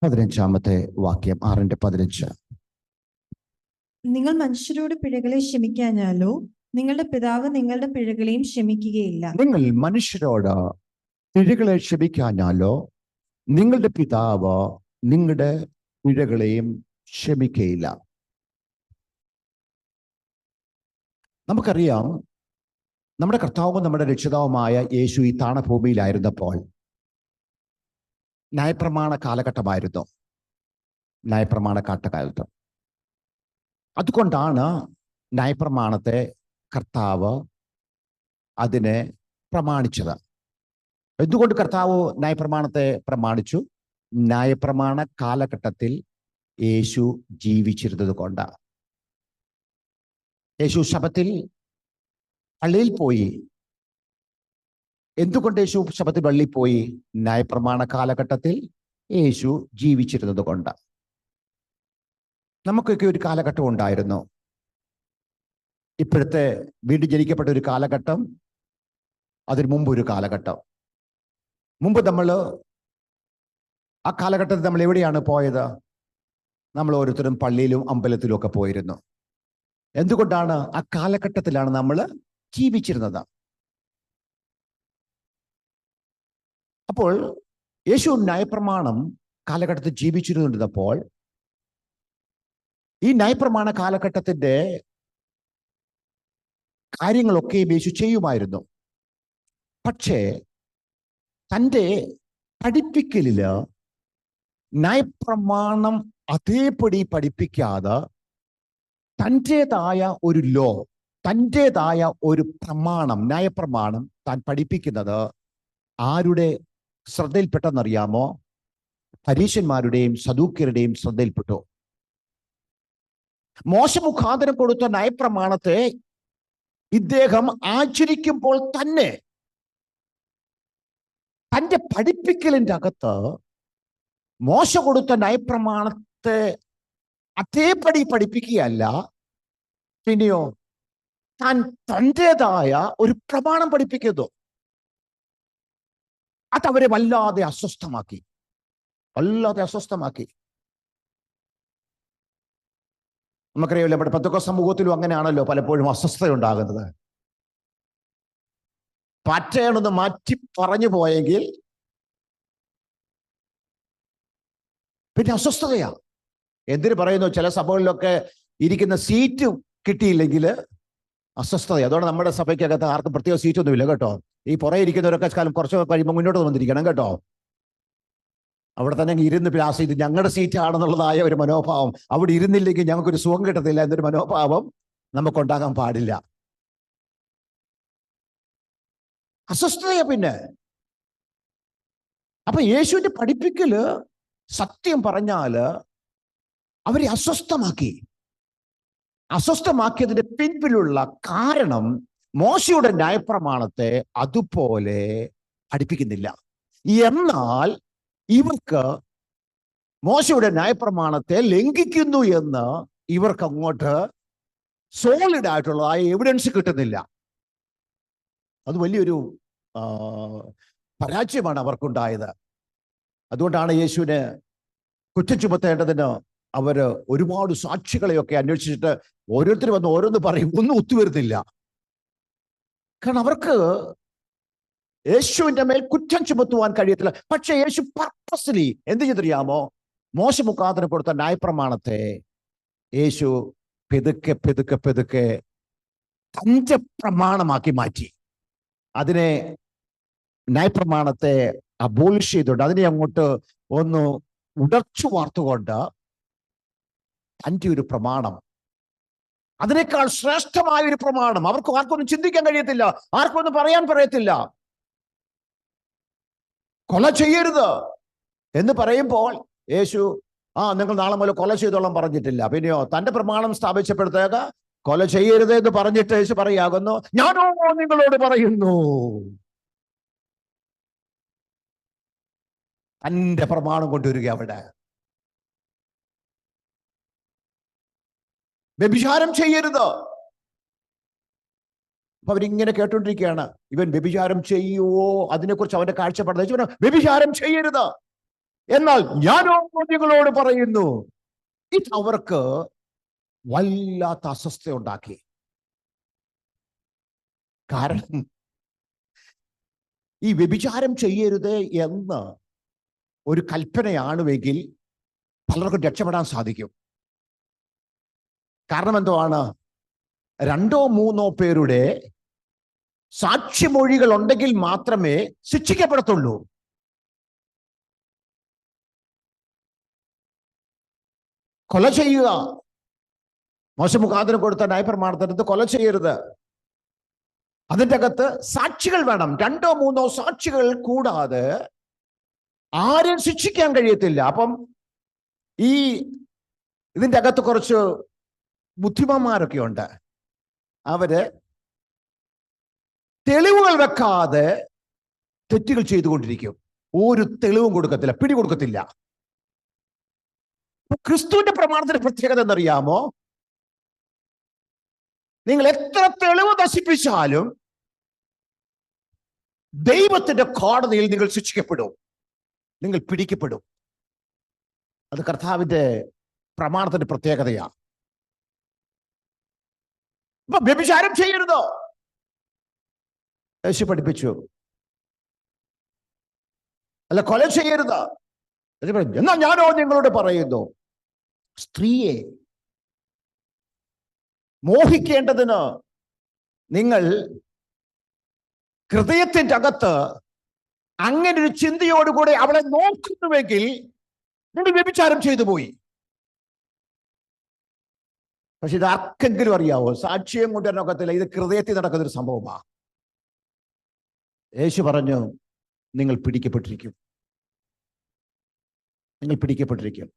15-ാമത്തെ വാക്യം, 6:15. നിങ്ങൾ മനുഷ്യരോട് പിഴകളെ ക്ഷമിക്കാഞ്ഞാലോ നിങ്ങളുടെ പിതാവ് നിങ്ങളുടെ പിഴകളെയും ക്ഷമിക്കുകയില്ല. നിങ്ങൾ മനുഷ്യരോട് പിഴകളെ ക്ഷമിക്കാഞ്ഞാലോ നിങ്ങളുടെ പിതാവ് നിങ്ങളുടെ പിഴകളെയും ക്ഷമിക്കയില്ല. നമുക്കറിയാം, നമ്മുടെ കർത്താവും നമ്മുടെ രക്ഷിതാവുമായ യേശു ഈ താണഭൂമിയിലായിരുന്നപ്പോൾ ന്യായപ്രമാണ കാലഘട്ടമായിരുന്നു. ന്യായപ്രമാണ കാലഘട്ടം. അതുകൊണ്ടാണ് ന്യായപ്രമാണത്തെ കർത്താവ് അതിനെ പ്രമാണിച്ചത്. എന്തുകൊണ്ട് കർത്താവ് ന്യായപ്രമാണത്തെ പ്രമാണിച്ചു? ന്യായപ്രമാണ കാലഘട്ടത്തിൽ യേശു ജീവിച്ചിരുന്നത് കൊണ്ട്. യേശു ശബത്തിൽ പള്ളിയിൽ പോയി. എന്തുകൊണ്ട് യേശു ശബത്തിൽ പള്ളിയിൽ പോയി? ന്യായപ്രമാണ കാലഘട്ടത്തിൽ യേശു ജീവിച്ചിരുന്നത് കൊണ്ട്. നമുക്കൊക്കെ ഒരു കാലഘട്ടം ഉണ്ടായിരുന്നു. ഇപ്പോഴത്തെ വീണ്ടും ജനിക്കപ്പെട്ട ഒരു കാലഘട്ടം, അതിന് മുമ്പ് ഒരു കാലഘട്ടം. മുമ്പ് ആ കാലഘട്ടത്തിൽ നമ്മൾ എവിടെയാണ് പോയത്? നമ്മൾ ഓരോരുത്തരും പള്ളിയിലും അമ്പലത്തിലും ഒക്കെ പോയിരുന്നു. എന്തുകൊണ്ടാണ്? ആ കാലഘട്ടത്തിലാണ് നമ്മൾ ജീവിച്ചിരുന്നത്. അപ്പോൾ യേശു ന്യായപ്രമാണം കാലഘട്ടത്തിൽ ജീവിച്ചിരുന്നപ്പോൾ ഈ ന്യായപ്രമാണ കാലഘട്ടത്തിന്റെ കാര്യങ്ങളൊക്കെ യേശു ചെയ്യുമായിരുന്നു. പക്ഷേ തൻ്റെ പഠിപ്പിക്കലില് ന്യായപ്രമാണം അതേപടി പഠിപ്പിക്കാതെ തൻ്റെതായ ഒരു ലോ, തൻ്റെതായ ഒരു പ്രമാണം, ന്യായപ്രമാണം താൻ പഠിപ്പിക്കുന്നത് ആരുടെ ശ്രദ്ധയിൽപ്പെട്ടെന്നറിയാമോ? പരീശന്മാരുടെയും സദൂക്യരുടെയും ശ്രദ്ധയിൽപ്പെട്ടു. മോശ മുഖാന്തരം കൊടുത്ത ന്യായപ്രമാണത്തെ ഇദ്ദേഹം ആചരിക്കുമ്പോൾ തന്നെ തൻ്റെ പഠിപ്പിക്കലിൻ്റെ അകത്ത് മോശ കൊടുത്ത ന്യായപ്രമാണത്തെ അതേപടി പഠിപ്പിക്കുകയല്ല, പിന്നെയോ താൻ തൻ്റെതായ ഒരു പ്രമാണം പഠിപ്പിക്കുന്നു. അതവരെ വല്ലാതെ അസ്വസ്ഥമാക്കി. നമുക്കറിയാമല്ലോ, നമ്മുടെ പെന്തക്കോസ്ത് സമൂഹത്തിലും അങ്ങനെയാണല്ലോ പലപ്പോഴും അസ്വസ്ഥത ഉണ്ടാകുന്നത്. പാറ്റേണൊന്ന് മാറ്റി പറഞ്ഞു പോയെങ്കിൽ പിന്നെ അസ്വസ്ഥതയാ. എന്തിനു പറയുന്നു? ചില സഭകളിലൊക്കെ ഇരിക്കുന്ന സീറ്റ് കിട്ടിയില്ലെങ്കിൽ അസ്വസ്ഥത. അതുകൊണ്ട് നമ്മുടെ സഭയ്ക്കകത്ത് ആർക്കും പ്രത്യേക സീറ്റൊന്നുമില്ല കേട്ടോ. ഈ പുറകെ ഇരിക്കുന്നവരൊക്കെ കാലം കുറച്ച് കഴിയുമ്പോൾ മുന്നോട്ട് വന്നിരിക്കണം കേട്ടോ. അവിടെ തന്നെ ഇരുന്ന് പ്ലാസ് ഇത് ഞങ്ങളുടെ സീറ്റാണെന്നുള്ളതായ ഒരു മനോഭാവം, അവിടെ ഇരുന്നില്ലെങ്കിൽ ഞങ്ങൾക്കൊരു സുഖം കിട്ടത്തില്ല എന്നൊരു മനോഭാവം നമുക്കുണ്ടാകാൻ പാടില്ല. അസ്വസ്ഥതയാ പിന്നെ. അപ്പൊ യേശുവിന്റെ പഠിപ്പിക്കല് സത്യം പറഞ്ഞാല് അവരെ അസ്വസ്ഥമാക്കിയതിന്റെ പിൻപിലുള്ള കാരണം മോശയുടെ ന്യായപ്രമാണത്തെ അതുപോലെ പഠിപ്പിക്കുന്നില്ല. എന്നാൽ ഇവർക്ക് മോശയുടെ ന്യായപ്രമാണത്തെ ലംഘിക്കുന്നു എന്ന് ഇവർക്ക് അങ്ങോട്ട് സോളിഡ് ആയിട്ടുള്ളതായ എവിഡൻസ് കിട്ടുന്നില്ല. അത് വലിയൊരു പരാജയമാണ് അവർക്കുണ്ടായത്. അതുകൊണ്ടാണ് യേശുവിനെ കുറ്റം ചുമത്തേണ്ടതിന് അവര് ഒരുപാട് സാക്ഷികളെയൊക്കെ അന്വേഷിച്ചിട്ട് ഓരോരുത്തർ വന്ന് ഓരോന്ന് പറയും, ഒന്നും ഒത്തുവരുന്നില്ല. കാരണം അവർക്ക് യേശുവിന്റെ മേൽ കുറ്റം ചുമത്തുവാൻ കഴിയത്തില്ല. പക്ഷെ യേശു പർപ്പസ്ലി എന്ത് ചെയ്തറിയാമോ? മോശ മുഖാന്തരം കൊടുത്ത ന്യായപ്രമാണത്തെ യേശു പെതുക്കെ തന്റെ പ്രമാണമാക്കി മാറ്റി. അതിനെ ന്യായപ്രമാണത്തെ അബോളിഷ് ചെയ്തുകൊണ്ട്, അതിനെ അങ്ങോട്ട് ഒന്ന് ഉടച്ചു വാർത്തുകൊണ്ട് തൻ്റെ ഒരു പ്രമാണം, അതിനേക്കാൾ ശ്രേഷ്ഠമായ ഒരു പ്രമാണം അവർക്ക് ആർക്കൊന്നും ചിന്തിക്കാൻ കഴിയത്തില്ല, ആർക്കൊന്നും പറയാൻ പറയത്തില്ല. കൊല ചെയ്യരുത് എന്ന് പറയുമ്പോൾ യേശു നിങ്ങൾ നാളെ മുതൽ കൊല ചെയ്തോളം പറഞ്ഞിട്ടില്ല. പിന്നെയോ തന്റെ പ്രമാണം സ്ഥാപിച്ചപ്പോഴത്തേക്ക് കൊല ചെയ്യരുത് എന്ന് പറഞ്ഞിട്ട് യേശു പറയാകുന്നു, ഞാനോ നിങ്ങളോട് പറയുന്നു. തന്റെ പ്രമാണം കൊണ്ടുവരിക. അവിടെ വ്യഭിചാരം ചെയ്യരുത്. അപ്പൊ അവരിങ്ങനെ കേട്ടോണ്ടിരിക്കുകയാണ്, ഇവൻ വ്യഭിചാരം ചെയ്യുവോ? അതിനെക്കുറിച്ച് അവന്റെ കാഴ്ചപ്പാട് വ്യഭിചാരം ചെയ്യരുത്. എന്നാൽ ഞാനോ നിങ്ങളോട് പറയുന്നു. ഇത് അവർക്ക് വല്ലാത്ത അസ്വസ്ഥ ഉണ്ടാക്കി. കാരണം ഈ വ്യഭിചാരം ചെയ്യരുത് എന്ന് ഒരു കൽപ്പനയാണുവെങ്കിൽ പലർക്കും രക്ഷപ്പെടാൻ സാധിക്കും. കാരണം എന്തുവാണ്? 2-3 പേരുടെ സാക്ഷിമൊഴികൾ ഉണ്ടെങ്കിൽ മാത്രമേ ശിക്ഷിക്കപ്പെടത്തുള്ളൂ. കൊല ചെയ്യുക, മോശ മുഖാന്തരം കൊടുത്ത ന്യായപ്രമാണത്തിനകത്ത് കൊല ചെയ്യരുത്. അതിൻ്റെ അകത്ത് സാക്ഷികൾ വേണം. 2-3 സാക്ഷികൾ കൂടാതെ ആരും ശിക്ഷിക്കാൻ കഴിയത്തില്ല. അപ്പം ഇതിൻ്റെ അകത്ത് കുറച്ച് ബുദ്ധിമാന്മാരൊക്കെ ഉണ്ട്. അവര് തെളിവുകൾ വെക്കാതെ തെറ്റുകൾ ചെയ്തുകൊണ്ടിരിക്കും. ഒരു തെളിവും കൊടുക്കത്തില്ല, പിടി കൊടുക്കത്തില്ല. ക്രിസ്തുവിന്റെ പ്രമാണത്തിന്റെ പ്രത്യേകത എന്നറിയാമോ? നിങ്ങൾ എത്ര തെളിവ് നശിപ്പിച്ചാലും ദൈവത്തിന്റെ കോടതിയിൽ നിങ്ങൾ ശിക്ഷിക്കപ്പെടും, നിങ്ങൾ പിടിക്കപ്പെടും. അത് കർത്താവിന്റെ പ്രമാണത്തിന്റെ പ്രത്യേകതയാണ്. ഇപ്പൊ വ്യഭിചാരം ചെയ്യരുതോ? യേശു പഠിപ്പിച്ചു. അല്ല, കൊല ചെയ്യരുത്. എന്നാൽ ഞാനോ നിങ്ങളോട് പറയുന്നു, സ്ത്രീയെ മോഹിക്കേണ്ടതിന് നിങ്ങൾ ഹൃദയത്തിന്റെ അകത്ത് അങ്ങനെ ഒരു ചിന്തയോടുകൂടെ അവളെ നോക്കുന്നുവെങ്കിൽ നിങ്ങൾ വ്യഭിചാരം ചെയ്തു പോയി. പക്ഷെ ഇത് ആർക്കെങ്കിലും അറിയാവോ? സാക്ഷ്യം കൊണ്ടുവരാനൊക്കത്തില്ല. ഇത് ഹൃദയത്തിൽ നടക്കുന്നൊരു സംഭവമാണ്. യേശു പറഞ്ഞു, നിങ്ങൾ പിടിക്കപ്പെട്ടിരിക്കും, നിങ്ങൾ പിടിക്കപ്പെട്ടിരിക്കും.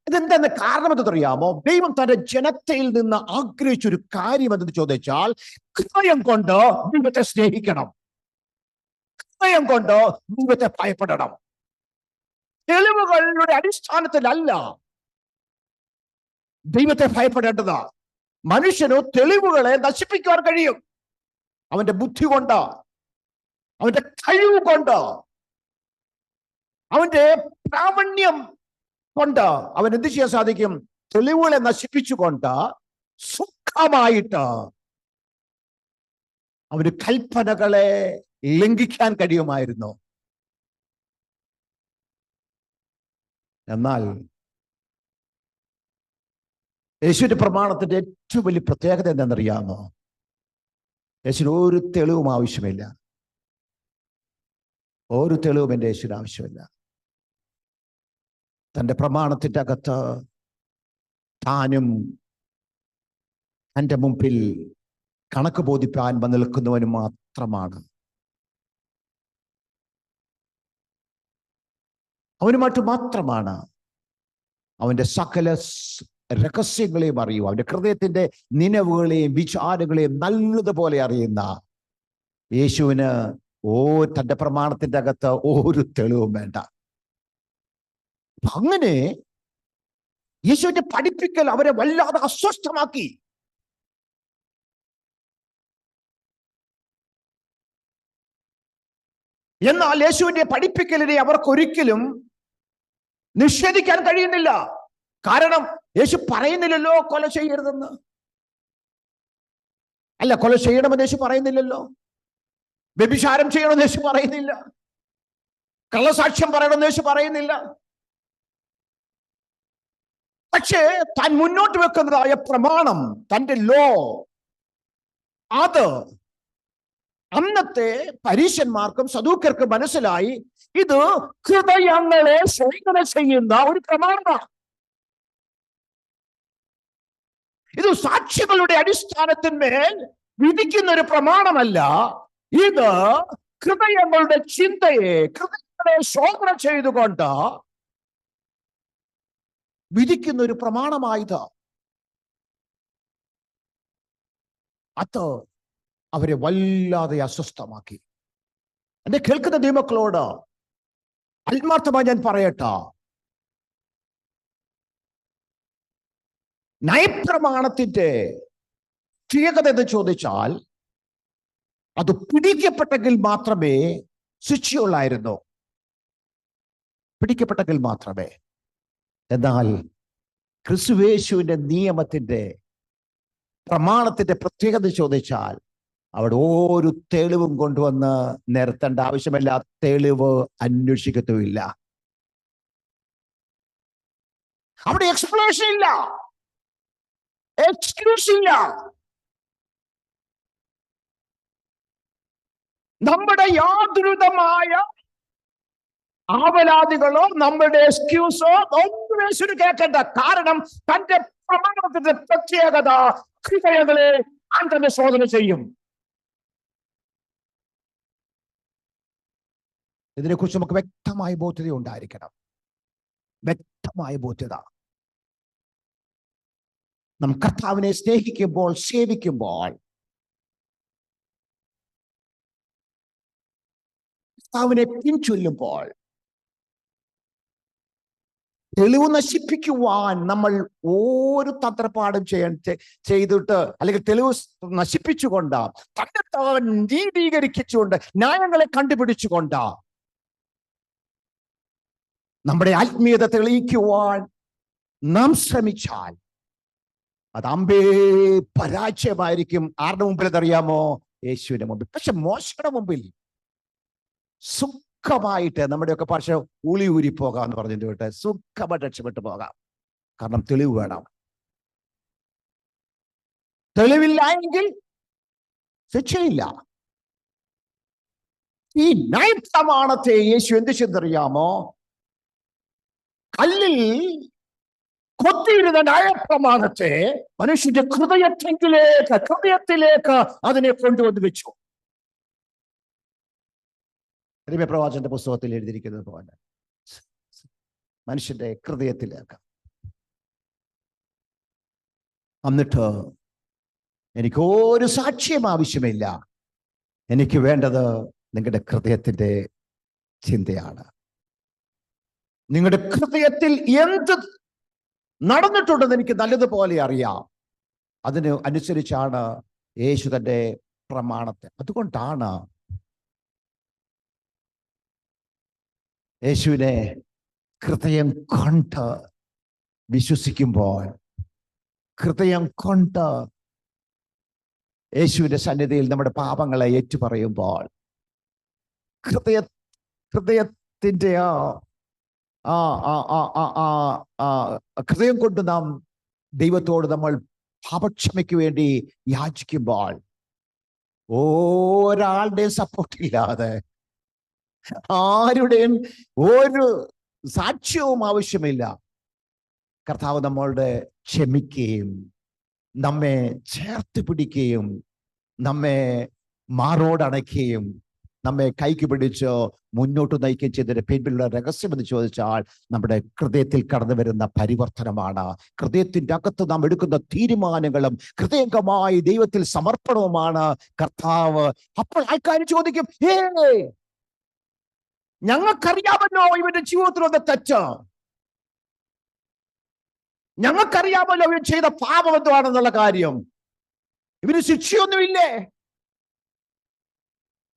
ഇതെന്താ കാരണം എന്തെന്നറിയാമോ? ദൈവം തന്റെ ജനതയിൽ നിന്ന് ആഗ്രഹിച്ചൊരു കാര്യം എന്തെന്ന് ചോദിച്ചാൽ, ഹൃദയം കൊണ്ട് ദൈവത്തെ സ്നേഹിക്കണം, ഹൃദയം കൊണ്ട് ദൈവത്തെ ഭയപ്പെടണം. തെളിവുകളുടെ അടിസ്ഥാനത്തിലല്ല ദൈവത്തെ ഭയപ്പെടേണ്ടത്. മനുഷ്യന് തെളിവുകളെ നശിപ്പിക്കുവാൻ കഴിയും. അവന്റെ ബുദ്ധി കൊണ്ട്, അവന്റെ കഴിവ് കൊണ്ട്, അവന്റെ പ്രാവണ്യം കൊണ്ട് അവൻ എന്ത് ചെയ്യാൻ സാധിക്കും? തെളിവുകളെ നശിപ്പിച്ചുകൊണ്ട് സുഖമായിട്ട് അവന് കൽപ്പനകളെ ലംഘിക്കാൻ കഴിയുമായിരുന്നു. എന്നാൽ യേശുവിന്റെ പ്രമാണത്തിന്റെ ഏറ്റവും വലിയ പ്രത്യേകത എന്താണെന്നറിയാമോ? യേശുവിന് ഒരു തെളിവും ആവശ്യമില്ല. ഒരു തെളിവും എൻ്റെ യേശുവിന് ആവശ്യമില്ല. തൻ്റെ പ്രമാണത്തിൻ്റെ അകത്ത് താനും തൻ്റെ മുമ്പിൽ കണക്ക് ബോധിപ്പാൻ വന്ന് നിൽക്കുന്നവന് മാത്രമാണ്. അവനുമായിട്ട് മാത്രമാണ് അവൻ്റെ സകല രഹസ്യങ്ങളെയും അറിയുക. അവൻ്റെ ഹൃദയത്തിൻ്റെ നിലവുകളെയും വിചാരങ്ങളെയും നല്ലതുപോലെ അറിയുന്ന യേശുവിന് തൻ്റെ പ്രമാണത്തിൻ്റെ അകത്ത് ഒരു തെളിവും വേണ്ട. അങ്ങനെ യേശുവിന്റെ പഠിപ്പിക്കൽ അവരെ വല്ലാതെ അസ്വസ്ഥമാക്കി. എന്നാൽ യേശുവിന്റെ പഠിപ്പിക്കലിനെ അവർക്കൊരിക്കലും നിഷേധിക്കാൻ കഴിയുന്നില്ല. കാരണം യേശു പറയുന്നില്ലല്ലോ കൊല ചെയ്യരുതെന്ന്. അല്ല, കൊല ചെയ്യണമെന്ന് യേശു പറയുന്നില്ലല്ലോ. വ്യഭിചാരം ചെയ്യണമെന്ന് യേശു പറയുന്നില്ല. കള്ളസാക്ഷ്യം പറയണമെന്ന് യേശു പറയുന്നില്ല. പക്ഷേ താൻ മുന്നോട്ട് വെക്കുന്നതായ പ്രമാണം, തൻ്റെ ലോ, അത് അന്നത്തെ പരീശന്മാർക്കും സദൂക്യർക്കും മനസ്സിലായി. ഇത് ഹൃദയങ്ങളെ ശോധന ചെയ്യുന്ന ഒരു പ്രമാണമാണ്. ഇത് സാക്ഷികളുടെ അടിസ്ഥാനത്തിന്മേൽ വിധിക്കുന്ന ഒരു പ്രമാണമല്ല. ഇത് ഹൃദയങ്ങളുടെ ചിന്തയെ, ഹൃദയങ്ങളെ ശോധന ചെയ്തുകൊണ്ട് വിധിക്കുന്ന ഒരു പ്രമാണമായത്. അത് അവരെ വല്ലാതെ അസ്വസ്ഥമാക്കി. എന്നെ കേൾക്കുന്ന ദൈവമക്കളോട് ആത്മാർത്ഥമായി ഞാൻ പറയട്ടെ, നയപ്രമാണത്തിന്റെ പ്രത്യേകത എന്ന് ചോദിച്ചാൽ അത് പിടിക്കപ്പെട്ടെങ്കിൽ മാത്രമേ ശിക്ഷയുള്ളായിരുന്നു. പിടിക്കപ്പെട്ടെങ്കിൽ മാത്രമേ. എന്നാൽ ക്രിസ്തുയേശുവിന്റെ നിയമത്തിന്റെ പ്രമാണത്തിന്റെ പ്രത്യേകത ചോദിച്ചാൽ അവിടെ ഒരു തെളിവും കൊണ്ടുവന്ന് നിരത്തേണ്ട ആവശ്യമില്ല. തെളിവ് അന്വേഷിക്കത്തുമില്ല. അവിടെ എക്സ്പ്ലനേഷൻ ഇല്ല, എക്സ്ക്യൂസ് ഇല്ല. നമ്മുടെ യാതൊരുവിധമായ ആവലാതികളോ നമ്മുടെ എക്സ്ക്യൂസോ ഒന്നും യേശുവിന് കേൾക്കേണ്ട. കാരണം തന്റെ പ്രമാണത്തിന്റെ പ്രത്യേകത ഹൃദയങ്ങളെ തന്നെ ശോധന ചെയ്യും. ഇതിനെക്കുറിച്ച് നമുക്ക് വ്യക്തമായ ബോധ്യത ഉണ്ടായിരിക്കണം. വ്യക്തമായ ബോധ്യത. നാം കർത്താവിനെ സ്നേഹിക്കുമ്പോൾ, സേവിക്കുമ്പോൾ, കർത്താവിനെ പിൻചൊല്ലുമ്പോൾ, തെളിവ് നശിപ്പിക്കുവാൻ നമ്മൾ ഒരു തന്ത്രപ്പാടും ചെയ്തിട്ട് അല്ലെങ്കിൽ തെളിവ് നശിപ്പിച്ചുകൊണ്ട് തന്നെത്താൻ നീതീകരിച്ചുകൊണ്ട് ന്യായങ്ങളെ കണ്ടുപിടിച്ചുകൊണ്ട് നമ്മുടെ ആത്മീയത തെളിയിക്കുവാൻ നാം ശ്രമിച്ചാൽ അത് അമ്പേ പരാജയമായിരിക്കും. ആരുടെ മുമ്പിൽ എന്നറിയാമോ? യേശുവിന്റെ മുമ്പിൽ. പക്ഷെ മോശയുടെ മുമ്പിൽ സുഖമായിട്ട്, നമ്മുടെയൊക്കെ ഭാഷ ഉളി ഊരി പോകാം എന്ന് പറഞ്ഞിട്ട് വിട്ട് സുഖമായിട്ട് രക്ഷപ്പെട്ടു പോകാം. കാരണം തെളിവ് വേണം. തെളിവില്ല എങ്കിൽ ശിക്ഷയില്ല. ഈ ന്യായപ്രമാണത്തെ യേശു എന്ത് ചെയ്തറിയാമോ? കല്ലിൽ കൊത്തിയിരുന്ന ന്യായപ്രമാണത്തെ മനുഷ്യന്റെ ഹൃദയത്തിലേക്ക് അതിനെ കൊണ്ടുവന്ന് വെച്ചു. പ്രവാചകന്റെ പുസ്തകത്തിൽ എഴുതിയിരിക്കുന്നത് പോലെ മനുഷ്യന്റെ ഹൃദയത്തിലേക്ക്. എന്നിട്ട് എനിക്ക് ഒരു സാക്ഷ്യം ആവശ്യമില്ല, എനിക്ക് വേണ്ടത് നിങ്ങളുടെ ഹൃദയത്തിന്റെ ചിന്തയാണ്. നിങ്ങളുടെ ഹൃദയത്തിൽ എന്ത് നടന്നിട്ടുണ്ടെന്ന് എനിക്ക് നല്ലതുപോലെ അറിയാം. അതിന് അനുസരിച്ചാണ് യേശു തന്റെ പ്രമാണത്തെ. അതുകൊണ്ടാണ് യേശുവിനെ ഹൃദയം കൊണ്ട് വിശ്വസിക്കുമ്പോൾ, ഹൃദയം കൊണ്ട് യേശുവിന്റെ സന്നിധിയിൽ നമ്മുടെ പാപങ്ങളെ ഏറ്റുപറയുമ്പോൾ, ഹൃദയത്തിന്റെ ഹൃദയം കൊണ്ട് നാം ദൈവത്തോട് നമ്മൾ പാപക്ഷമയ്ക്ക് വേണ്ടി യാചിക്കുമ്പോൾ, ഒരാളുടെയും സപ്പോർട്ടില്ലാതെ, ആരുടെയും ഒരു സാക്ഷ്യവും ആവശ്യമില്ല, കർത്താവ് നമ്മളുടെ ക്ഷമിക്കുകയും നമ്മെ ചേർത്ത് പിടിക്കുകയും നമ്മെ മാറോടണയ്ക്കുകയും നമ്മെ കൈക്ക് പിടിച്ച് മുന്നോട്ട് നയിക്കുകയും ചെയ്തതിന്റെ പിന്നിലുള്ള രഹസ്യം എന്ന് ചോദിച്ചാൽ നമ്മുടെ ഹൃദയത്തിൽ കടന്നു വരുന്ന പരിവർത്തനമാണ്. ഹൃദയത്തിന്റെ അകത്ത് നാം എടുക്കുന്ന തീരുമാനങ്ങളും ഹൃദയംഗമായി ദൈവത്തിൽ സമർപ്പണവുമാണ് കർത്താവ്. അപ്പോൾ ആൾക്കാർ ചോദിക്കും, ഞങ്ങൾക്കറിയാമല്ലോ ഇവന്റെ ജീവിതത്തിലൊന്ന് തെറ്റ്, ഞങ്ങൾക്കറിയാമല്ലോ ഇവൻ ചെയ്ത പാപം എന്തുവാണെന്നുള്ള കാര്യം, ഇവന് ശിക്ഷയൊന്നുമില്ലേ?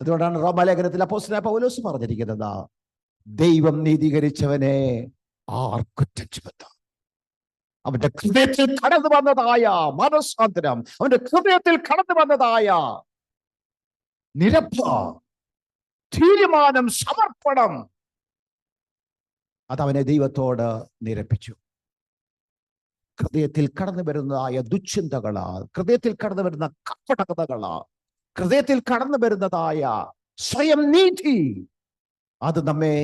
അതുകൊണ്ടാണ് റോമാലേഖനത്തിൽ അപ്പോസ്തലനായ പൗലോസ് പറഞ്ഞിരിക്കുന്നത്, ദൈവം നീതീകരിച്ചവനെ ആർ കുറ്റം ചുമത്തും? അവന്റെ ഹൃദയത്തിൽ കടന്നു വന്നതായ മനസ്സാന്തരം, അവന്റെ ഹൃദയത്തിൽ കടന്നു വന്നതായ നിരപ്പ, തീരുമാനം, സമർപ്പണം, അതവനെ ദൈവത്തോട് നിരപ്പിച്ചു. ഹൃദയത്തിൽ കടന്നു വരുന്നതായ ദുശ്ചിന്തകള്, ഹൃദയത്തിൽ കടന്നു വരുന്ന കപടകഥകള്, ഹൃദയത്തിൽ കടന്നു വരുന്നതായ സ്വയം നീതി, അത് നമ്മെ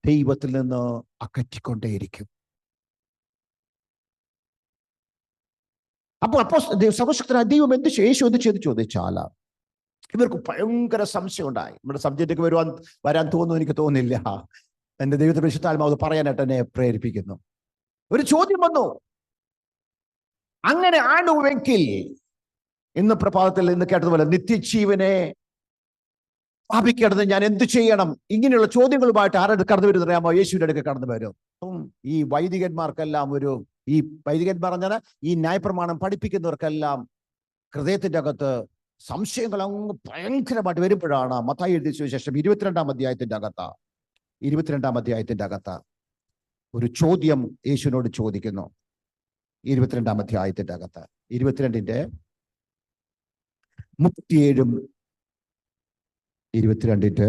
ദൈവത്തിൽ നിന്ന് അകറ്റിക്കൊണ്ടേയിരിക്കും. അപ്പോൾ സർവശക്തനായ ദൈവം എന്ത് യേശു എന്ത് ചെയ്ത് ചോദിച്ചാൽ ഇവർക്ക് ഭയങ്കര സംശയം ഉണ്ടായി. നമ്മുടെ സബ്ജക്റ്റിലേക്ക് വരാൻ തോന്നുന്നു എനിക്ക് തോന്നുന്നില്ല. എന്റെ ദൈവത്തെ പരിശുദ്ധാത്മാവ് പറയാനായിട്ട് എന്നെ പ്രേരിപ്പിക്കുന്നു. ഒരു ചോദ്യം വന്നു, അങ്ങനെ ആണുവെങ്കിൽ ഇന്ന് പ്രഭാതത്തിൽ ഇന്ന് കേട്ടതുപോലെ നിത്യജീവനെ പ്രാപിക്കേണ്ടത് ഞാൻ എന്ത് ചെയ്യണം? ഇങ്ങനെയുള്ള ചോദ്യങ്ങളുമായിട്ട് ആരുടെ കടന്നു വരുന്ന അറിയാമോ? യേശുവിന്റെ അടുക്ക് കടന്നു വരും. ഈ വൈദികന്മാർക്കെല്ലാം ഈ വൈദികന്മാർ പറഞ്ഞാൽ ഈ ന്യായപ്രമാണം പഠിപ്പിക്കുന്നവർക്കെല്ലാം ഹൃദയത്തിന്റെ അകത്ത് സംശയങ്ങൾ അങ്ങ് ഭയങ്കരമായിട്ട് വരുമ്പോഴാണ് മത്തായി എഴുതിയ സുവിശേഷം 22-ാം അധ്യായത്തിന്റെ അകത്ത് ഒരു ചോദ്യം യേശുവിനോട് ചോദിക്കുന്നു. 22-ാം അധ്യായത്തിന്റെ അകത്ത് 22-ന്റെ 37-ഉം 22-ന്റെ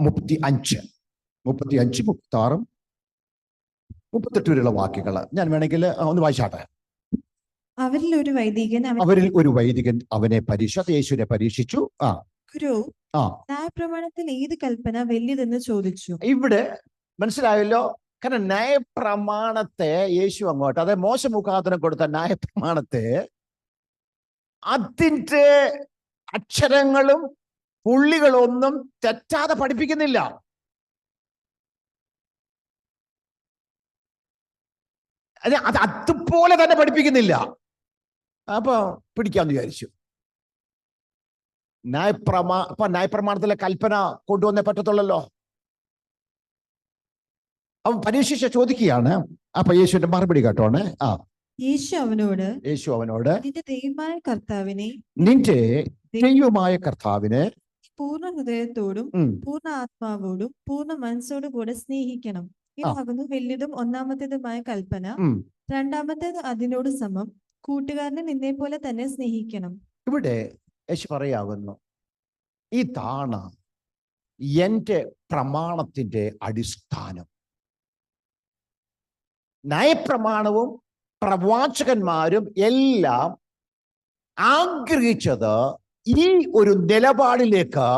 35, 36, 38 വരെയുള്ള വാക്യങ്ങൾ ഞാൻ വേണമെങ്കിൽ ഒന്ന് വായിച്ചാട്ടെ. അവരിൽ ഒരു വൈദികൻ അവനെ യേശുവിനെ പരീക്ഷിച്ചു. ഗുരു, ആ ന്യായപ്രമാണത്തിൽ ഏത് കൽപ്പന വലിയതെന്ന് ചോദിച്ചു. ഇവിടെ മനസ്സിലായല്ലോ. കാരണം ന്യായപ്രമാണത്തെ യേശു അങ്ങോട്ട്, അതായത് മോശ മുഖാന്തരം കൊടുത്ത ന്യായപ്രമാണത്തെ അതിന്റെ അക്ഷരങ്ങളും പുള്ളികളൊന്നും തെറ്റാതെ പഠിപ്പിക്കുന്നില്ല. അത് അതുപോലെ തന്നെ പഠിപ്പിക്കുന്നില്ല. അപ്പൊ പിടിക്കാന്ന് വിചാരിച്ചു. ന്യായപ്രമാണത്തിലെ കൽപ്പന കൊണ്ടുവന്നേ പറ്റത്തുള്ളല്ലോ. അവൻ പരീക്ഷിച്ച ചോദിക്കുകയാണ്. അപ്പൊ യേശുവിന്റെ മറുപടി കേട്ടോണേ. യേശു അവനോട് നിന്റെ ദൈവമായ കർത്താവിനെ പൂർണ്ണ ഹൃദയത്തോടും പൂർണ്ണ ആത്മാവോടും പൂർണ്ണ മനസ്സോടും കൂടെ സ്നേഹിക്കണം. ഇതാകുന്നു വലിയതും ഒന്നാമത്തേതുമായ കൽപ്പന. രണ്ടാമത്തേത് അതിനോട് സമം, കൂട്ടുകാരനെ നിന്നെ പോലെ തന്നെ സ്നേഹിക്കണം. ഇവിടെ യേശു പറയാകുന്നു, ഇതാണ് എന്റെ പ്രമാണത്തിന്റെ അടിസ്ഥാനം. ന്യായപ്രമാണവും പ്രവാചകന്മാരും എല്ലാം ആഗ്രഹിച്ചത് ഈ ഒരു നിലപാടിലേക്ക്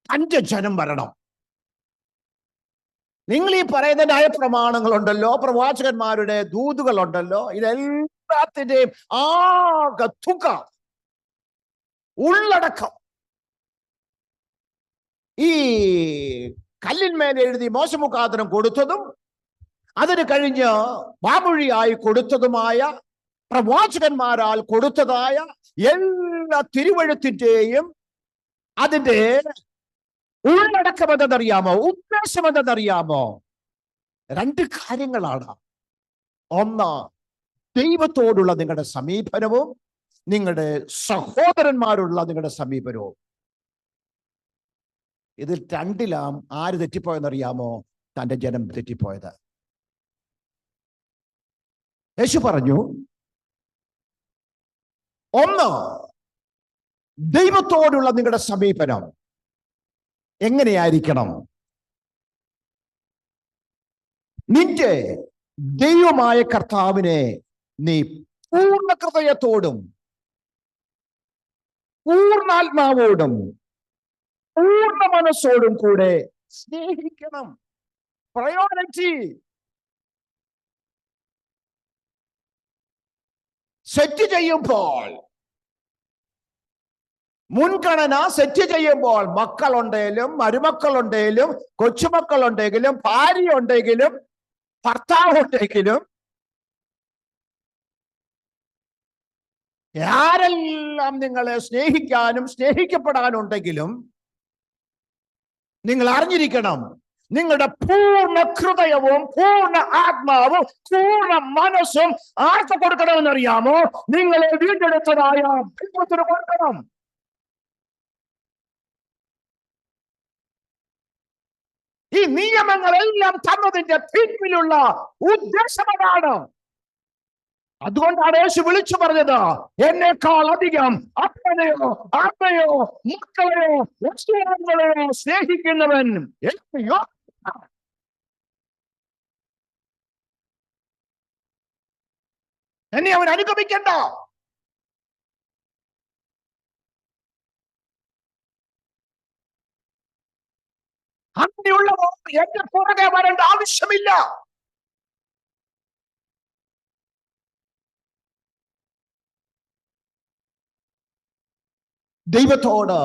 തന്റെ ജനം വരണം. നിങ്ങൾ ഈ പറയുന്ന ന്യായപ്രമാണങ്ങളുണ്ടല്ലോ, പ്രവാചകന്മാരുടെ ദൂതുകളുണ്ടല്ലോ, ഇതെല്ലാത്തിന്റെയും ആകെ തുക, ഉള്ളടക്കം ഈ കല്ലിന്മേൽ എഴുതി മോശമുഖാന്തരം കൊടുത്തതും അതിന് കഴിഞ്ഞ് വാമൊഴിയായി കൊടുത്തതുമായ പ്രവാചകന്മാരാൽ കൊടുത്തതായ എല്ലാ തിരുവഴുത്തിന്റെയും അതിന്റെ ഉള്ളടക്കം എന്തെന്നറിയാമോ? ഉദ്ദേശം എന്തെന്നറിയാമോ? 2 കാര്യങ്ങളാണ്. ഒന്ന്, ദൈവത്തോടുള്ള നിങ്ങളുടെ സമീപനവും നിങ്ങളുടെ സഹോദരന്മാരുള്ള നിങ്ങളുടെ സമീപനവും. ഇതിൽ 2-ലും ആര് തെറ്റിപ്പോയെന്നറിയാമോ? തന്റെ ജനം തെറ്റിപ്പോയത്. യേശു പറഞ്ഞു, ഒന്ന്, ദൈവത്തോടുള്ള നിങ്ങളുടെ സമീപനം എങ്ങനെയായിരിക്കണം? നിന്റെ ദൈവമായ കർത്താവിനെ നീ പൂർണ്ണ ഹൃദയത്തോടും പൂർണ്ണാത്മാവോടും പൂർണ്ണ മനസ്സോടും കൂടെ സ്നേഹിക്കണം. പ്രയോറിറ്റി. സെറ്റ് ചെയ്യുമ്പോൾ, മുൻഗണന സെറ്റ് ചെയ്യുമ്പോൾ, മക്കളുണ്ടെങ്കിലും മരുമക്കളുണ്ടെങ്കിലും കൊച്ചുമക്കളുണ്ടെങ്കിലും ഭാര്യ ഉണ്ടെങ്കിലും ഭർത്താവ് ഉണ്ടെങ്കിലും ആരെല്ലാം നിങ്ങളെ സ്നേഹിക്കാനും സ്നേഹിക്കപ്പെടാനുണ്ടെങ്കിലും നിങ്ങൾ അറിഞ്ഞിരിക്കണം, നിങ്ങളുടെ പൂർണ്ണ ഹൃദയവും പൂർണ്ണ ആത്മാവും പൂർണ്ണ മനസ്സും ആർക്ക് കൊടുക്കണമെന്നറിയാമോ? നിങ്ങളെ വീണ്ടെടുത്തതായ ദൈവത്തിന് കൊടുക്കണം. ഈ നിയമങ്ങളെല്ലാം തന്നതിന്റെ പിന്നിലുള്ള ഉദ്ദേശം അതാണ്. അതുകൊണ്ടാണ് യേശു വിളിച്ചു പറഞ്ഞത്, എന്നേക്കാൾ അധികം അപ്പനെയോ അമ്മയോ മക്കളെയോ വസ്തുക്കളെയോ സ്നേഹിക്കുന്നവൻ എന്നെ അവൻ അനുഗമിക്കണ്ട. അങ്ങനെയുള്ളവർ എന്റെ പുറകെ വരേണ്ട ആവശ്യമില്ല. ദൈവത്തോട്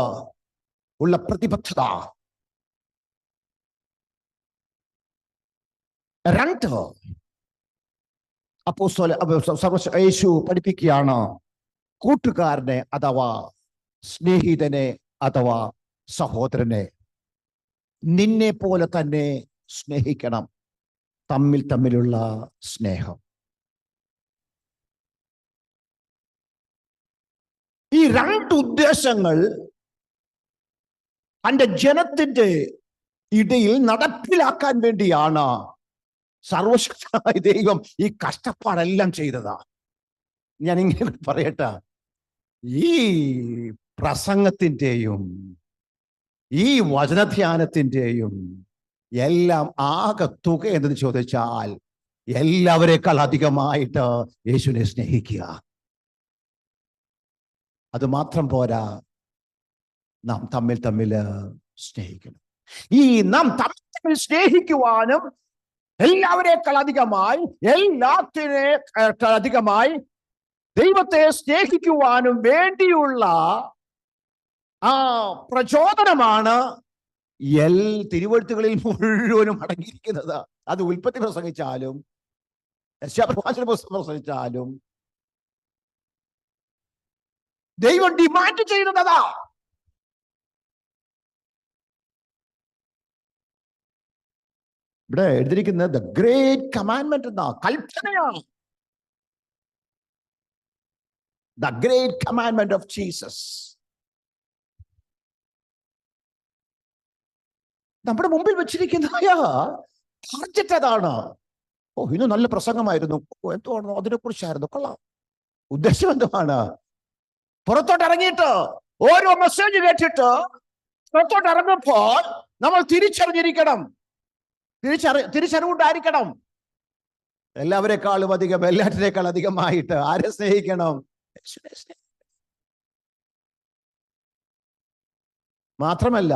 ഉള്ള പ്രതിബദ്ധത. 2, യേശു പഠിപ്പിക്കുകയാണ്, കൂട്ടുകാരനെ അഥവാ സ്നേഹിതനെ അഥവാ സഹോദരനെ നിന്നെ പോലെ തന്നെ സ്നേഹിക്കണം. തമ്മിലുള്ള സ്നേഹം. രണ്ട് ഉദ്ദേശങ്ങൾ തന്റെ ജനത്തിന്റെ ഇടയിൽ നടപ്പിലാക്കാൻ വേണ്ടിയാണ് സർവശക്തനായ ദൈവം ഈ കഷ്ടപ്പാടെല്ലാം ചെയ്തതാ. ഞാൻ ഇങ്ങനെ പറയട്ടെ, ഈ പ്രസംഗത്തിൻ്റെയും ഈ വചനധ്യാനത്തിൻ്റെയും എല്ലാം ആകെ തുക എന്തെന്ന് ചോദിച്ചാൽ എല്ലാവരെക്കാൾ അധികമായിട്ട് യേശുവിനെ സ്നേഹിക്കുക. അത് മാത്രം പോരാ, നാം തമ്മിൽ സ്നേഹിക്കണം. ഈ നാം തമ്മിൽ സ്നേഹിക്കുവാനും എല്ലാവരെക്കാൾ അധികമായി, എല്ലാത്തിനേക്കാൾ അധികമായി ദൈവത്തെ സ്നേഹിക്കുവാനും വേണ്ടിയുള്ള ആ പ്രചോദനമാണ് തിരുവെഴുത്തുകളിൽ മുഴുവനും അടങ്ങിയിരിക്കുന്നത്. അത് ഉൽപ്പത്തി പ്രസംഗിച്ചാലും യശയ്യാപ്രവാചന പുസ്തകം പ്രസംഗിച്ചാലും ദൈവം ഡിമാൻഡ് ചെയ്യുന്നതാ. ഇവിടെ എഴുതിയിരിക്കുന്നത് ദ ഗ്രേറ്റ് കമാൻഡ്മെന്റ് എന്നാ, കൽപ്പനയാണ്. The great commandment of Jesus നമ്മുടെ മുമ്പിൽ വെച്ചിരിക്കുന്നതായ ടാർഗറ്റ് അതാണ്. ഇന്ന് നല്ല പ്രസംഗമായിരുന്നു, എന്തുവാണോ അതിനെ കുറിച്ചായിരുന്നു, കൊള്ളാം. ഉദ്ദേശം എന്തുവാണ്? പുറത്തോട്ട് ഇറങ്ങിയിട്ട് ഓരോ മെസ്സേജ് കേട്ടിട്ട് പുറത്തോട്ട് ഇറങ്ങുമ്പോൾ നമ്മൾ തിരിച്ചറിഞ്ഞിരിക്കണം, തിരിച്ചറിവുണ്ടായിരിക്കണം. എല്ലാവരെക്കാളും അധികം, എല്ലാറ്റിനേക്കാൾ അധികമായിട്ട് ആരെ സ്നേഹിക്കണം? മാത്രമല്ല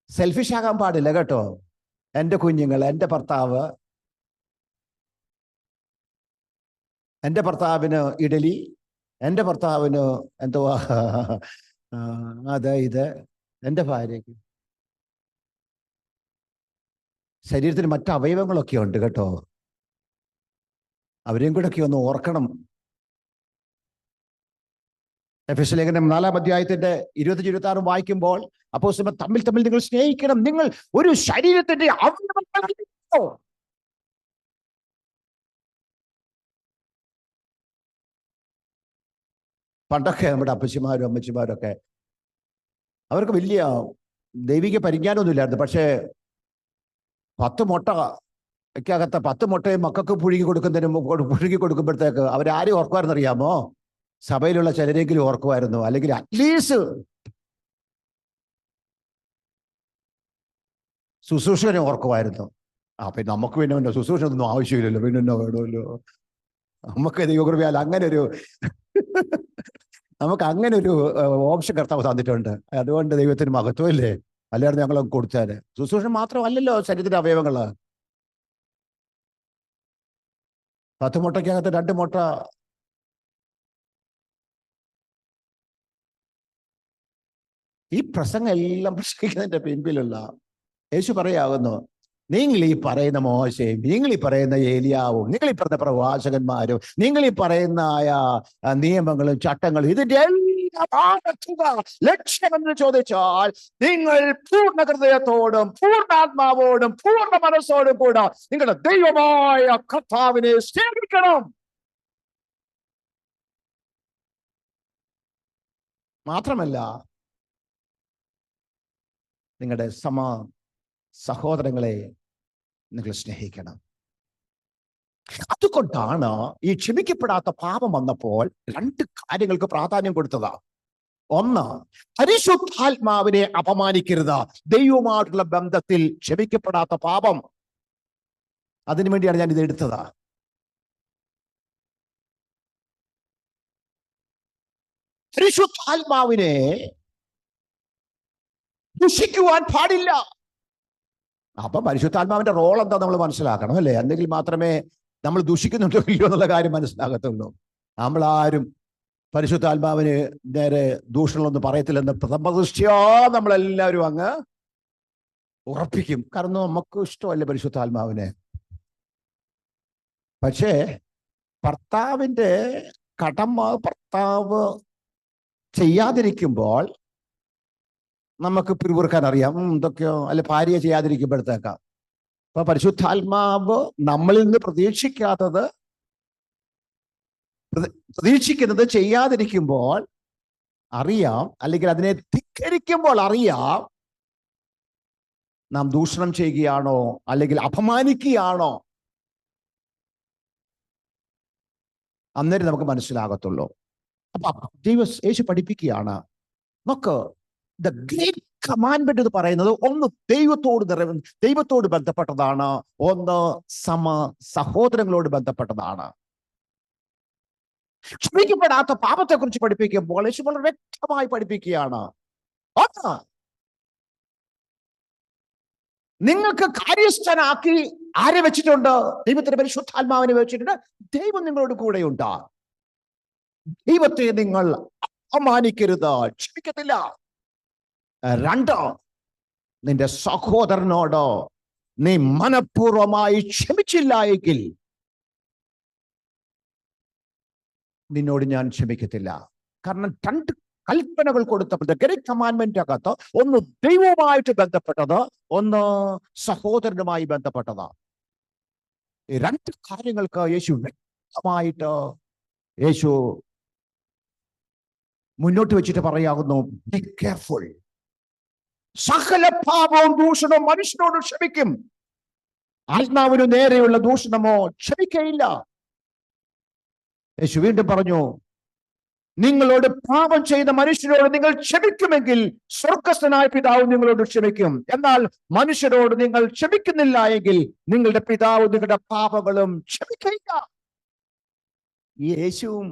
സെൽഫിഷ് ആകാൻ പാടില്ല കേട്ടോ. എൻ്റെ കുഞ്ഞുങ്ങൾ, എൻ്റെ ഭർത്താവ്, എൻ്റെ ഭർത്താവിന് ഇഡലി, എൻ്റെ ഭർത്താവിന് എന്തുവാ അത് ഇത്, എൻ്റെ ഭാര്യയ്ക്ക്. ശരീരത്തിന് മറ്റ് അവയവങ്ങളൊക്കെ ഉണ്ട് കേട്ടോ, അവരെയും കൂടെ ഒക്കെ ഒന്ന് ഓർക്കണം. എഫെസ്യ ലേഖനം 4-ാം അധ്യായത്തിന്റെ 25-26 വായിക്കുമ്പോൾ അപ്പോസ്തലൻ തമ്മിൽ നിങ്ങൾ സ്നേഹിക്കണം, നിങ്ങൾ ഒരു ശരീരത്തിന്റെ അവയവങ്ങളാണല്ലോ. പണ്ടൊക്കെ നമ്മുടെ അപ്പച്ചിമാരും അമ്മച്ചിമാരും ഒക്കെ അവർക്ക് വലിയ ദൈവിക പരിജ്ഞാനമൊന്നുമില്ലായിരുന്നു. പക്ഷേ 10 മുട്ടയ്ക്കകത്ത് 10 മുട്ടയും മക്കൾക്ക് പുഴുകി കൊടുക്കുമ്പോഴത്തേക്ക് അവരാരും ഓർക്കുമായിരുന്നറിയാമോ? സഭയിലുള്ള ചിലരെങ്കിലും ഓർക്കുമായിരുന്നു, അല്ലെങ്കിൽ അറ്റ്ലീസ്റ്റ് ശുശ്രൂഷകനെ ഓർക്കുമായിരുന്നു. പിന്നെ നമുക്ക് പിന്നെ ശുശ്രൂഷനൊന്നും ആവശ്യമില്ലല്ലോ, പിന്നെ വേണമല്ലോ. നമുക്ക് ദൈവകൃപയാൽ നമുക്ക് അങ്ങനെ ഒരു ഓപ്ഷൻ കർത്താവ് തന്നിട്ടുണ്ട്. അതുകൊണ്ട് ദൈവത്തിന് മഹത്വമില്ലേ, അല്ലായിരുന്നു ഞങ്ങൾ കൊടുത്താല്. ശുശ്രൂഷ മാത്രമല്ലല്ലോ ശരീരത്തിന്റെ അവയവങ്ങള്. 10 മുട്ടയ്ക്കകത്ത് 2 മുട്ട ഈ പ്രസംഗം എല്ലാം പ്രസംഗിക്കുന്നതിന്റെ പിൻപിലുള്ള യേശു പറയാകുന്നു, നിങ്ങൾ ഈ പറയുന്ന മോശയും, നിങ്ങൾ ഈ പറയുന്ന ഏലിയാവും, നിങ്ങൾ ഈ പറയുന്ന പ്രവാചകന്മാരും, നിങ്ങൾ ഈ പറയുന്ന നിയമങ്ങളും ചട്ടങ്ങളും, ഇതിന്റെ എല്ലാം ലക്ഷ്യമെന്ന് ചോദിച്ചാൽ നിങ്ങൾ പൂർണ്ണ ഹൃദയത്തോടും പൂർണ്ണാത്മാവോടും പൂർണ്ണ മനസ്സോടും കൂടെ നിങ്ങളുടെ ദൈവമായ കർത്താവിനെ സ്നേഹിക്കണം. മാത്രമല്ല നിങ്ങളുടെ സഹോദരങ്ങളെ നിങ്ങൾ സ്നേഹിക്കണം. അതുകൊണ്ടാണ് ഈ ക്ഷമിക്കപ്പെടാത്ത പാപം വന്നപ്പോൾ 2 കാര്യങ്ങൾക്ക് പ്രാധാന്യം കൊടുത്തത്. ഒന്ന്, പരിശുദ്ധാത്മാവിനെ അപമാനിക്കരുത്. ദൈവവുമായിട്ടുള്ള ബന്ധത്തിൽ ക്ഷമിക്കപ്പെടാത്ത പാപം, അതിനു വേണ്ടിയാണ് ഞാൻ ഇത് എടുത്തത്. പരിശുദ്ധാത്മാവിനെ ദുഷിക്കുവാൻ പാടില്ല. അപ്പൊ പരിശുദ്ധാത്മാവിന്റെ റോൾ എന്താ നമ്മൾ മനസ്സിലാക്കണം, അല്ലേ? അല്ലെങ്കിൽ മാത്രമേ നമ്മൾ ദുഷിക്കുന്നുണ്ടോ ഇല്ലയോ എന്നുള്ള കാര്യം മനസ്സിലാകത്തുള്ളൂ. നമ്മളാരും പരിശുദ്ധാത്മാവിന് നേരെ ദൂഷണങ്ങളൊന്നും പറയത്തില്ലെന്ന് പ്രഥമദൃഷ്ട്യാ നമ്മളെല്ലാവരും അങ്ങ് ഉറപ്പിക്കും. കാരണം നമുക്ക് ഇഷ്ടമല്ലേ പരിശുദ്ധാത്മാവിനെ. പക്ഷേ ഭർത്താവിന്റെ കടമ ഭർത്താവ് ചെയ്യാതിരിക്കുമ്പോൾ നമുക്ക് പിറുപിറുക്കാൻ അറിയാം, എന്തൊക്കെയോ. അല്ലെ ഭാര്യ ചെയ്യാതിരിക്കുമ്പോഴത്തേക്കാം. അപ്പൊ പരിശുദ്ധാത്മാവ് നമ്മളിൽ നിന്ന് പ്രതീക്ഷിക്കാത്തത് പ്രതീക്ഷിക്കുന്നത് ചെയ്യാതിരിക്കുമ്പോൾ അറിയാം, അല്ലെങ്കിൽ അതിനെ ധിക്കരിക്കുമ്പോൾ അറിയാം നാം ദൂഷണം ചെയ്യുകയാണോ അല്ലെങ്കിൽ അപമാനിക്കുകയാണോ. അന്നേരം നമുക്ക് മനസ്സിലാകത്തുള്ളൂ. അപ്പൊ യേശു പഠിപ്പിക്കുകയാണ്, നോക്ക്, ദ ഗ്രേറ്റ് കമാൻഡ്മെന്റ് എന്ന് പറയുന്നത് ഒന്ന് ദൈവത്തോട് ബന്ധപ്പെട്ടതാണ്, ഒന്ന് സഹോദരങ്ങളോട് ബന്ധപ്പെട്ടതാണ്. ക്ഷമിക്കപ്പെടാത്ത പാപത്തെ കുറിച്ച് പഠിപ്പിക്കുമ്പോൾ യേശു വളരെ വ്യക്തമായി പഠിപ്പിക്കുകയാണ്, ഒന്ന്, നിങ്ങൾക്ക് കാര്യസ്ഥനാക്കി ആരെ വെച്ചിട്ടുണ്ട്? ദൈവത്തിന്റെ പരിശുദ്ധാത്മാവിനെ വെച്ചിട്ടുണ്ട്. ദൈവം നിങ്ങളോട് കൂടെയുണ്ട്. ദൈവത്തെ നിങ്ങൾ അപമാനിക്കരുത്, ക്ഷമിക്കത്തില്ല. രണ്ട്, നിന്റെ സഹോദരനോട് നീ മനഃപൂർവമായി ക്ഷമിച്ചില്ല എങ്കിൽ നിന്നോട് ഞാൻ ക്ഷമിക്കത്തില്ല. കാരണം രണ്ട് കൽപ്പനകൾ കൊടുത്തപ്പോൾ ഗ്രേറ്റ് കമാൻഡ്മെന്റ് അകത്ത് ഒന്ന് ദൈവവുമായിട്ട് ബന്ധപ്പെട്ടത്, ഒന്ന് സഹോദരനുമായി ബന്ധപ്പെട്ടത്. ഈ രണ്ട് കാര്യങ്ങൾക്ക് യേശു വ്യക്തമായിട്ട് മുന്നോട്ട് വെച്ചിട്ട് പറയാകുന്നു, ബി കെയർഫുൾ. സകല പാപവും ദൂഷണവും മനുഷ്യനോട് ക്ഷമിക്കും, ആത്മാവിനു നേരെയുള്ള ദൂഷണമോ ക്ഷമിക്കയില്ല. യേശു വീണ്ടും പറഞ്ഞു, നിങ്ങളോട് പാപം ചെയ്ത മനുഷ്യരോട് നിങ്ങൾ ക്ഷമിക്കുമെങ്കിൽ സ്വർഗ്ഗസ്ഥനായ പിതാവ് നിങ്ങളോട് ക്ഷമിക്കും. എന്നാൽ മനുഷ്യരോട് നിങ്ങൾ ക്ഷമിക്കുന്നില്ല എങ്കിൽ നിങ്ങളുടെ പിതാവ് നിങ്ങളുടെ പാപങ്ങളും ക്ഷമിക്കില്ല. ഈ യേശുവും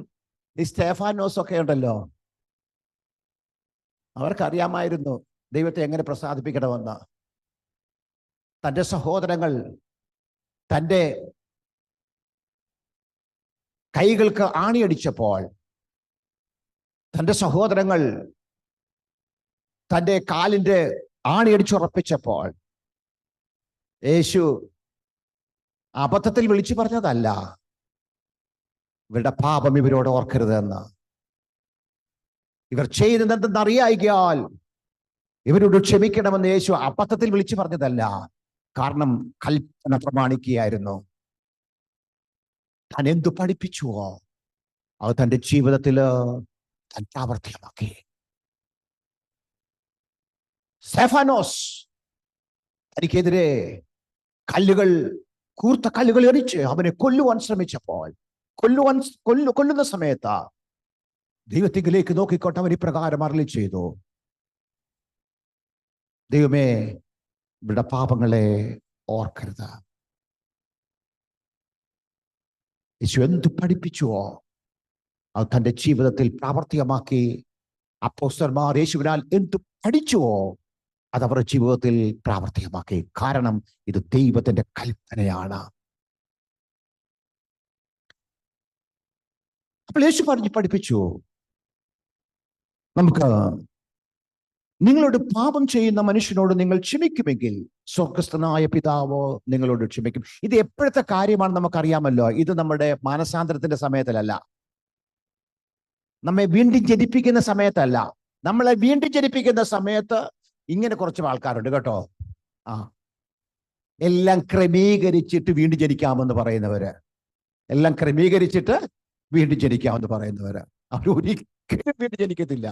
ഈ സ്തേഫാനോസും ഒക്കെ ഉണ്ടല്ലോ, അവർക്കറിയാമായിരുന്നു ദൈവത്തെ എങ്ങനെ പ്രസാദിപ്പിക്കണമെന്ന്. തൻ്റെ സഹോദരങ്ങൾ തൻ്റെ കൈകൾക്ക് ആണിയടിച്ചപ്പോൾ, തൻ്റെ സഹോദരങ്ങൾ തൻ്റെ കാലിൻ്റെ ആണിയടിച്ചുറപ്പിച്ചപ്പോൾ യേശു അബദ്ധത്തിൽ വിളിച്ചു പറഞ്ഞതല്ല, ഇവരുടെ പാപം ഇവരോട് ഓർക്കരുതെന്ന്. ഇവർ ചെയ്യുന്നതെന്തെന്നറിയായികയാൽ ഇവരോട് ക്ഷമിക്കണമെന്ന് യേശു അബദ്ധത്തിൽ വിളിച്ചു പറഞ്ഞതല്ല. കാരണം കൽപ്പന പ്രമാണിക്കുകയായിരുന്നു. താൻ എന്തു പഠിപ്പിച്ചുവോ അത് തൻ്റെ ജീവിതത്തിൽ താൻ പ്രാവർത്തികമാക്കി. സ്തെഫാനോസ് തനിക്കെതിരെ കൂർത്ത കല്ലുകൾ എറിച്ച് അവനെ കൊല്ലുവാൻ ശ്രമിച്ചപ്പോൾ, കൊല്ലുന്ന സമയത്ത് ദൈവത്തിലേക്ക് നോക്കിക്കൊണ്ട് അവൻ ഇപ്രകാരം അരുളി ചെയ്തു, ദൈവമേ, ഇവരുടെ പാപങ്ങളെ ഓർക്കരുത്. യേശു എന്ത് പഠിപ്പിച്ചുവോ അത് തൻ്റെ ജീവിതത്തിൽ പ്രാവർത്തികമാക്കി. അപ്പോസ്തലന്മാർ യേശുവിനാൽ എന്ത് പഠിച്ചുവോ അത് അവരുടെ ജീവിതത്തിൽ പ്രാവർത്തികമാക്കി. കാരണം ഇത് ദൈവത്തിന്റെ കൽപ്പനയാണ്. അപ്പോൾ യേശു പഠിപ്പിച്ചു, നമുക്ക് നിങ്ങളോട് പാപം ചെയ്യുന്ന മനുഷ്യനോട് നിങ്ങൾ ക്ഷമിക്കുമെങ്കിൽ സ്വർഗ്ഗസ്ഥനായ പിതാവോ നിങ്ങളോട് ക്ഷമിക്കും. ഇത് എപ്പോഴത്തെ കാര്യമാണ് നമുക്കറിയാമല്ലോ. ഇത് നമ്മുടെ മാനസാന്തരത്തിന്റെ സമയത്തിലല്ല, നമ്മെ വീണ്ടും ജനിപ്പിക്കുന്ന സമയത്തല്ല. നമ്മളെ വീണ്ടും ജനിപ്പിക്കുന്ന സമയത്ത് ഇങ്ങനെ കുറച്ച് ആൾക്കാരുണ്ട് കേട്ടോ. എല്ലാം ക്രമീകരിച്ചിട്ട് വീണ്ടും ജനിക്കാമെന്ന് പറയുന്നവര്, എല്ലാം ക്രമീകരിച്ചിട്ട് വീണ്ടും ജനിക്കാമെന്ന് പറയുന്നവര്, അവർ ഒരിക്കലും വീണ്ടും ജനിക്കത്തില്ല.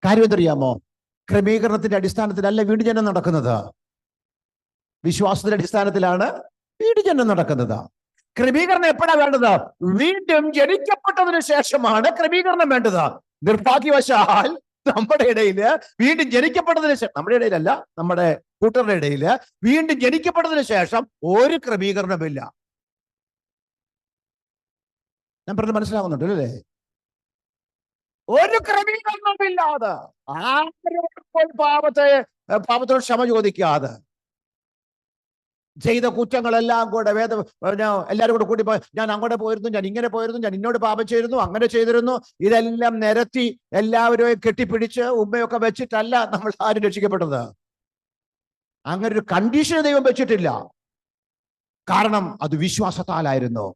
കാര്യം എന്തറിയാമോ? ക്രമീകരണത്തിന്റെ അടിസ്ഥാനത്തിലല്ല വീണ്ടും ജനനം നടക്കുന്നത്, വിശ്വാസത്തിന്റെ അടിസ്ഥാനത്തിലാണ് വീണ്ടും ജനനം നടക്കുന്നത്. ക്രമീകരണം എപ്പോഴാ വേണ്ടത്? വീണ്ടും ജനിക്കപ്പെട്ടതിന് ശേഷമാണ് ക്രമീകരണം വേണ്ടത്. നിർഭാഗ്യവശാൽ നമ്മുടെ ഇടയില് വീണ്ടും ജനിക്കപ്പെട്ടതിന് ശേഷം, നമ്മുടെ ഇടയിലല്ല, നമ്മുടെ കൂട്ടരുടെ ഇടയില് വീണ്ടും ജനിക്കപ്പെട്ടതിന് ശേഷം ഒരു ക്രമീകരണമില്ല. ഞാൻ പറഞ്ഞത് മനസ്സിലാവുന്നുണ്ട് അല്ലേ? ഒരു ക്രമീകരണമില്ലാതെ ആരോടും പാപത്തോട് ക്ഷമ ചോദിക്കാതെ ചെയ്ത കുറ്റങ്ങളെല്ലാം കൂടെ എല്ലാവരും കൂടെ കൂടി ഞാൻ അങ്ങോട്ട് പോയിരുന്നു, ഞാൻ ഇങ്ങനെ പോയിരുന്നു, ഞാൻ ഇന്നോട് പാപം ചെയ്തിരുന്നു, അങ്ങനെ ചെയ്തിരുന്നു, ഇതെല്ലാം നിരത്തി എല്ലാവരെയും കെട്ടിപ്പിടിച്ച് ഉമ്മയൊക്കെ വെച്ചിട്ടല്ല നമ്മൾ ആരും രക്ഷിക്കപ്പെട്ടത്. അങ്ങനെ ഒരു കണ്ടീഷൻ ദൈവം വെച്ചിട്ടില്ല. കാരണം അത് വിശ്വാസത്താലായിരുന്നു,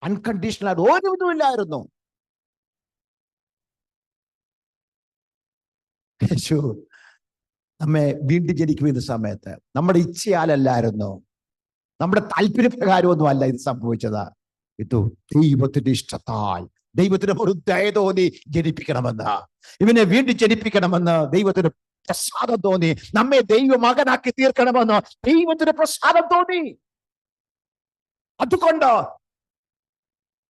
അൺകണ്ടീഷണൽ ഒരു ഇതുമില്ലായിരുന്നു. യേശു നമ്മെ വീണ്ടും ജനിക്കുന്ന സമയത്ത് നമ്മുടെ ഇച്ഛയാലല്ലായിരുന്നു, നമ്മുടെ താല്പര്യപ്രകാരമൊന്നും അല്ല ഇത് സംഭവിച്ചത്. ഇത് ദൈവത്തിന്റെ ഇഷ്ടത്താൽ, ദൈവത്തിന് ഒരു ദയ തോന്നി ജനിപ്പിക്കണമെന്ന്, ഇവനെ വീണ്ടും ജനിപ്പിക്കണമെന്ന് ദൈവത്തിന് പ്രസാദം തോന്നി, നമ്മെ ദൈവ മകനാക്കി തീർക്കണമെന്ന് ദൈവത്തിന് പ്രസാദം തോന്നി. അതുകൊണ്ട്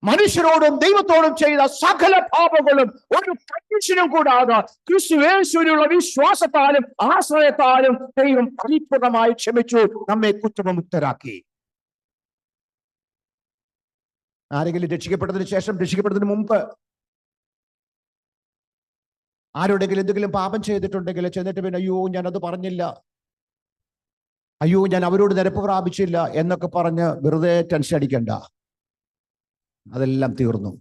മനുഷ്യരോടും ദൈവത്തോടും ചെയ്ത സകല പാപങ്ങളും ഒരു കണ്ടീഷനും കൂടാതെ ക്രിസ്തുയേശുവിനുള്ള വിശ്വാസത്താലും ആശ്രയത്താലും ദൈവം പരിപൂർണമായി ക്ഷമിച്ചു, നമ്മെ കുറ്റവിമുക്തരാക്കി. ആരെങ്കിലും രക്ഷിക്കപ്പെട്ടതിന് ശേഷം, രക്ഷിക്കപ്പെട്ടതിന് മുമ്പ് ആരോടെങ്കിലും എന്തെങ്കിലും പാപം ചെയ്തിട്ടുണ്ടെങ്കിൽ ചെന്നിട്ട് പിന്നെ അയ്യോ ഞാനത് പറഞ്ഞില്ല, അയ്യോ ഞാൻ അവരോട് നിരപ്പ് പ്രാപിച്ചില്ല എന്നൊക്കെ പറഞ്ഞ് വെറുതെ ടെൻഷൻ അടിക്കണ്ട. അതെല്ലാം തീർന്നു.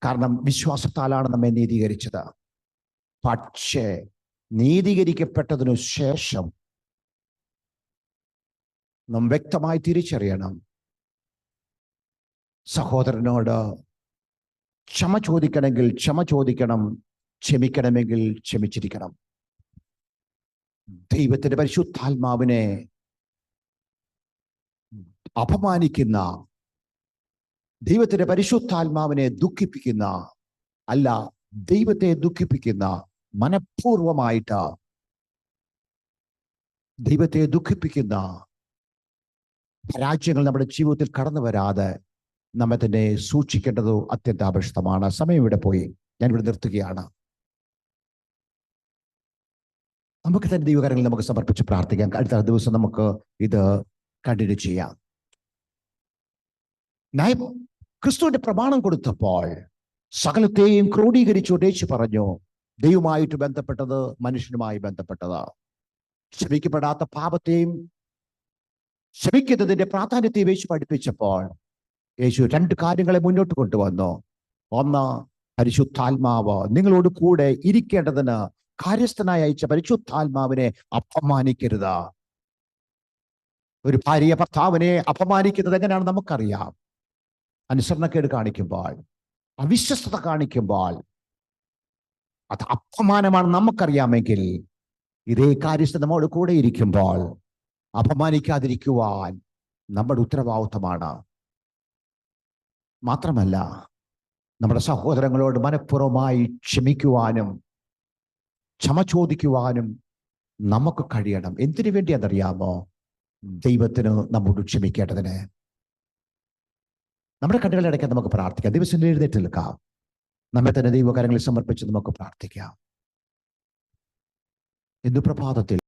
കാരണം വിശ്വാസത്താലാണ് നമ്മെ നീതീകരിച്ചത്. പക്ഷേ നീതീകരിക്കപ്പെട്ടതിനു ശേഷം നാം വ്യക്തമായി തിരിച്ചറിയണം, സഹോദരനോട് ക്ഷമ ചോദിക്കണമെങ്കിൽ ക്ഷമ ചോദിക്കണം, ക്ഷമിക്കണമെങ്കിൽ ക്ഷമിച്ചിരിക്കണം. ദൈവത്തിന്റെ പരിശുദ്ധാത്മാവിനെ അപമാനിക്കുന്ന, ദൈവത്തിന്റെ പരിശുദ്ധാത്മാവിനെ ദുഃഖിപ്പിക്കുന്ന, അല്ല ദൈവത്തെ ദുഃഖിപ്പിക്കുന്ന, മനഃപൂർവമായിട്ട് ദൈവത്തെ ദുഃഖിപ്പിക്കുന്ന പരാജയങ്ങൾ നമ്മുടെ ജീവിതത്തിൽ കടന്നു വരാതെ നമ്മെ തന്നെ സൂക്ഷിക്കേണ്ടത് അത്യന്താപേക്ഷിതമാണ്. സമയം ഇവിടെ പോയി, ഞാനിവിടെ നിർത്തുകയാണ്. നമുക്ക് തന്നെ ദൈവകാര്യങ്ങൾ നമുക്ക് സമർപ്പിച്ച് പ്രാർത്ഥിക്കാം. അടുത്ത ദിവസം നമുക്ക് ഇത് കണ്ടിന്യൂ ചെയ്യാം. ക്രിസ്തുവിന്റെ പ്രമാണം കൊടുത്തപ്പോൾ സകലത്തെയും ക്രോഡീകരിച്ചു യേശു പറഞ്ഞു, ദൈവമായിട്ട് ബന്ധപ്പെട്ടത് മനുഷ്യനുമായി ബന്ധപ്പെട്ടത്. ക്ഷമിക്കപ്പെടാത്ത പാപത്തെയും ക്ഷമിക്കുന്നതിന്റെ പ്രാധാന്യത്തെയും യേശു പഠിപ്പിച്ചപ്പോൾ യേശു രണ്ട് കാര്യങ്ങളെ മുന്നോട്ട് കൊണ്ടുവന്നു. ഒന്ന്, പരിശുദ്ധാത്മാവ് നിങ്ങളോട് കൂടെ ഇരിക്കേണ്ടതിന് കാര്യസ്ഥനായി അയച്ച പരിശുദ്ധാത്മാവിനെ അപമാനിക്കരുത്. ഒരു ഭാര്യ ഭർത്താവിനെ അപമാനിക്കുന്നത് എങ്ങനെയാണെന്ന് നമുക്കറിയാം. അനുസരണക്കേട് കാണിക്കുമ്പോൾ, അവിശ്വസ്തത കാണിക്കുമ്പോൾ അത് അപമാനമാണ് നമുക്കറിയാമെങ്കിൽ, ഇതേ കാര്യസ്ഥ നമ്മോട് കൂടെ ഇരിക്കുമ്പോൾ അപമാനിക്കാതിരിക്കുവാൻ നമ്മുടെ ഉത്തരവാദിത്തമാണ്. മാത്രമല്ല നമ്മുടെ സഹോദരങ്ങളോട് മനഃപൂർവ്വമായി ക്ഷമിക്കുവാനും ക്ഷമ ചോദിക്കുവാനും നമുക്ക് കഴിയണം. എന്തിനു വേണ്ടി അതറിയാമോ? ദൈവത്തിന് നമ്മോട് ക്ഷമിക്കേണ്ടതിന്. നമ്മുടെ കണ്ണുകളുടെ ഇടയ്ക്ക് നമുക്ക് പ്രാർത്ഥിക്കാം. ദിവസം എഴുന്നേറ്റ് നിൽക്കാം, നമ്മെ തന്നെ ദൈവകരങ്ങളിൽ സമർപ്പിച്ച് നമുക്ക് പ്രാർത്ഥിക്കാം. ഇന്ന് പ്രഭാതത്തിൽ